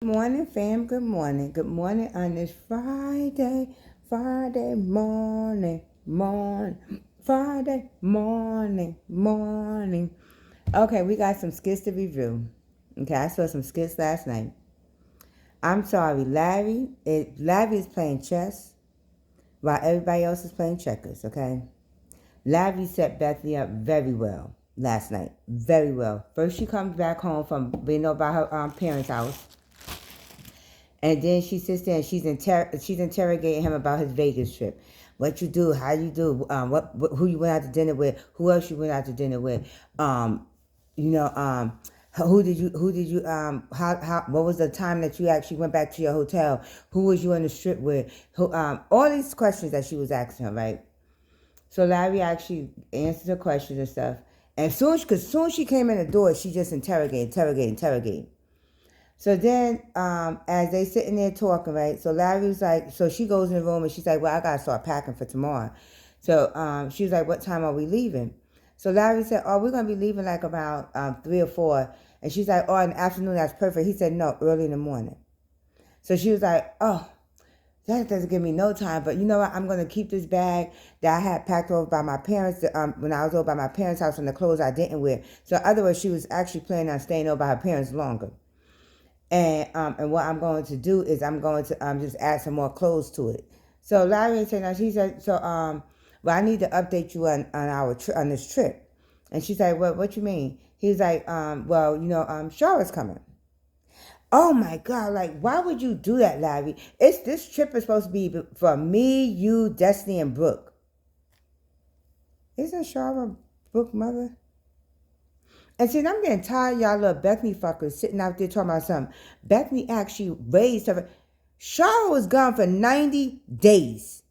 Good morning, fam. Good morning. Good morning on this Friday morning. Okay, we got some skits to review. Okay, I saw some skits last night. I'm sorry, Larry is playing chess while everybody else is playing checkers. Okay, Larry set Bethany up very well last night. Very well. First, she comes back home from being over by her parents' house. And then she sits there and she's interrogating him about his Vegas trip. What you do? How you do? Who you went out to dinner with? Who else you went out to dinner with? You know, what was the time that you actually went back to your hotel? Who was you on the strip with? All these questions that she was asking him, right? So Larry actually answered the questions and stuff. And soon as she came in the door, she just interrogated. So then, as they sitting there talking, right? So Larry was like, so she goes in the room and she's like, well, I gotta start packing for tomorrow. So she was like, what time are we leaving? So Larry said, oh, we're gonna be leaving like about 3 or 4. And she's like, oh, in the afternoon, that's perfect. He said, no, early in the morning. So she was like, oh, that doesn't give me no time. But you know what? I'm gonna keep this bag that I had packed over by my parents when I was over by my parents' house and the clothes I didn't wear. So in other words, she was actually planning on staying over by her parents longer. And what I'm going to do is I'm going to just add some more clothes to it. So Larry said, now she said, so well, I need to update you on this trip. And she said, what you mean? He's like, well, Shara's coming. Oh my God, like, why would you do that, Larry? This trip is supposed to be for me, you, Destiny, and Brooke. Isn't Shara Brooke mother? And see, I'm getting tired of y'all little Bethany fuckers sitting out there talking about something. Bethany actually raised her. Shara was gone for 90 days.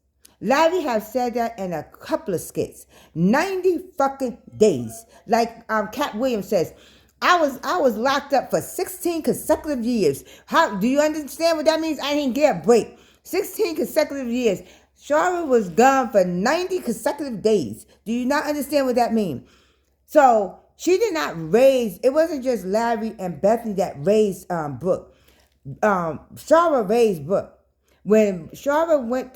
Larry have said that in a couple of skits. 90 fucking days. Like Cat Williams says, I was locked up for 16 consecutive years. How do you understand what that means? I didn't get a break. 16 consecutive years. Shara was gone for 90 consecutive days. Do you not understand what that means? So she did not raise, it wasn't just Larry and Bethany that raised Brooke. Shara raised Brooke. When Shara went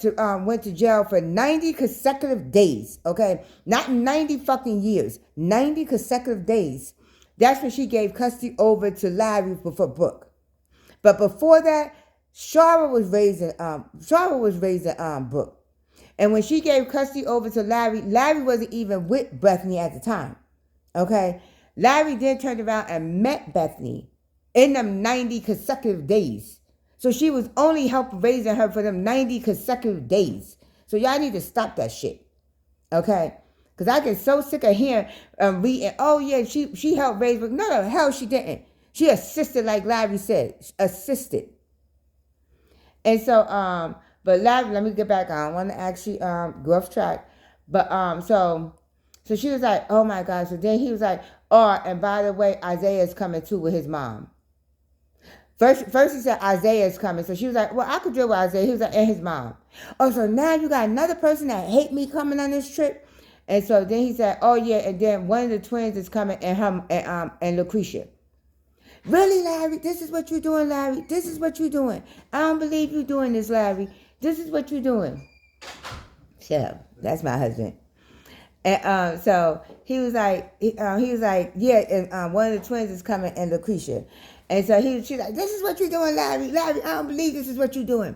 to jail for 90 consecutive days, okay? Not 90 fucking years, 90 consecutive days. That's when she gave custody over to Larry for Brooke. But before that, Shara was raising Brooke. And when she gave custody over to Larry wasn't even with Bethany at the time. Okay? Larry then turned around and met Bethany in them 90 consecutive days. So she was only helping raising her for them 90 consecutive days. So y'all need to stop that shit. Okay? Because I get so sick of hearing, reading, oh yeah, she helped raise, but no, the hell she didn't. She assisted, like Larry said. Assisted. And so, but Larry, let me get back. I don't want to actually go off track. But so she was like, oh my God. So then he was like, oh, and by the way, Isaiah's coming too with his mom. First he said Isaiah's coming. So she was like, well, I could deal with Isaiah. He was like, and his mom. Oh, so now you got another person that hate me coming on this trip? And so then he said, oh yeah, and then one of the twins is coming and Lucretia. Really, Larry? This is what you're doing, Larry? This is what you're doing. I don't believe you're doing this, Larry. This is what you're doing. Shut up. That's my husband. And so he was like, yeah, and one of the twins is coming, and Lucretia. And so she's like, this is what you're doing, Larry. Larry, I don't believe this is what you're doing.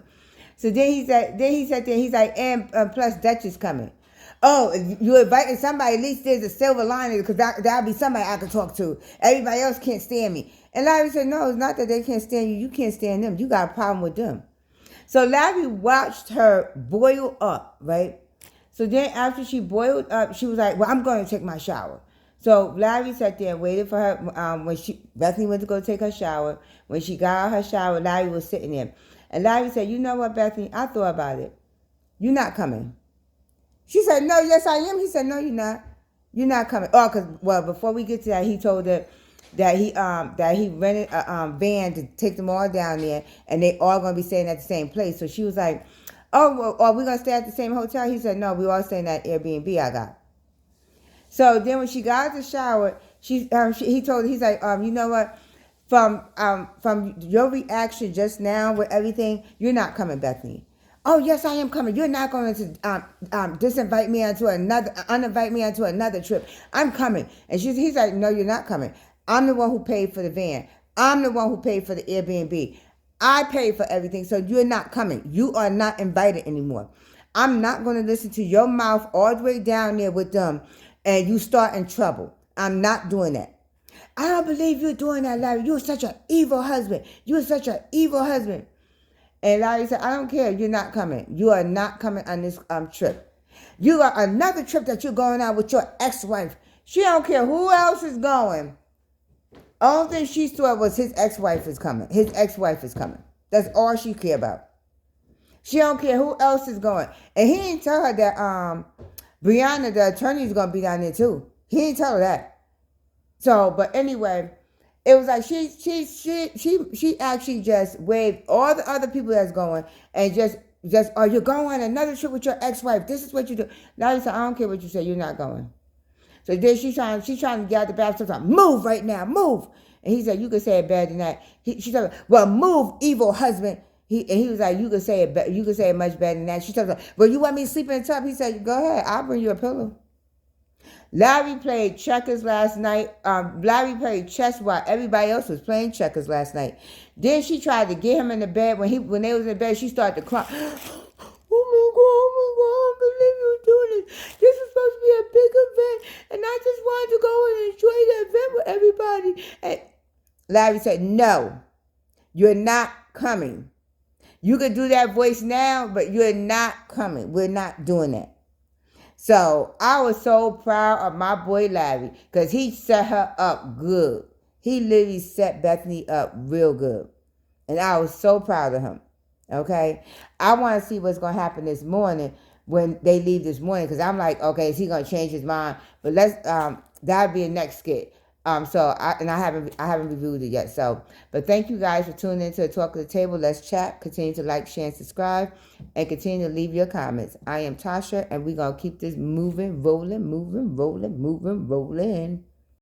So then he said, he's like, and plus Dutch is coming. Oh, you invited somebody, at least there's a silver lining, because that'll be somebody I can talk to. Everybody else can't stand me. And Larry said, no, it's not that they can't stand you. You can't stand them. You got a problem with them. So Larry watched her boil up, right? So then after she boiled up, she was like, well, I'm going to take my shower. So Larry sat there and waited for her. Bethany went to go take her shower. When she got out her shower, Larry was sitting there. And Larry said, you know what, Bethany? I thought about it. You're not coming. She said, no, yes, I am. He said, no, you're not. You're not coming. Oh, because, well, before we get to that, he told her that he rented a van to take them all down there, and they all going to be staying at the same place. So she was like, oh, well, are we going to stay at the same hotel? He said, no, we all staying at Airbnb I got. So then when she got out the shower, he told her, he's like, you know what? from your reaction just now with everything, you're not coming, Bethany. Oh yes, I am coming. You're not going to disinvite me onto another, uninvite me onto another trip. I'm coming. And he's like, no, you're not coming. I'm the one who paid for the van. I'm the one who paid for the Airbnb. I paid for everything, so you're not coming. You are not invited anymore. I'm not going to listen to your mouth all the way down there with them, and you start in trouble. I'm not doing that. I don't believe you're doing that, Larry. You're such an evil husband. You're such an evil husband. And Larry said, I don't care. You're not coming. You are not coming on this trip. You got another trip that you're going on with your ex-wife. She don't care who else is going. Only thing she saw was his ex-wife is coming. His ex-wife is coming. That's all she care about. She don't care who else is going. And he didn't tell her that Brianna, the attorney, is going to be down there too. He didn't tell her that. So, but anyway, it was like she actually just waved all the other people that's going and just oh, you're going on another trip with your ex-wife. This is what you do. Now he said, I don't care what you say, you're not going. So then she's trying to get out the bathroom. Like, move right now, move. And he said, you could say it better than that. She said, well, move, evil husband. He was like, you could say it much better than that. She said, well, you want me to sleep in the tub? He said, go ahead, I'll bring you a pillow. Larry played checkers last night. Larry played chess while everybody else was playing checkers last night. Then she tried to get him in the bed. When they was in bed, she started to cry. Oh my God, I believe you're doing this. This is supposed to be a big event, and I just wanted to go and enjoy the event with everybody. And Larry said, no, you're not coming. You could do that voice now, but you're not coming. We're not doing that. So I was so proud of my boy Larry because he set her up good. He literally set Bethany up real good. And I was so proud of him. Okay? I want to see what's going to happen this morning when they leave this morning because I'm like, okay, is he going to change his mind? But that'll be a next skit. I haven't reviewed it yet. So, but thank you guys for tuning in to the Talk of the Table. Let's chat. Continue to like, share, and subscribe, and continue to leave your comments. I am Tasha, and we're gonna keep this moving, rolling.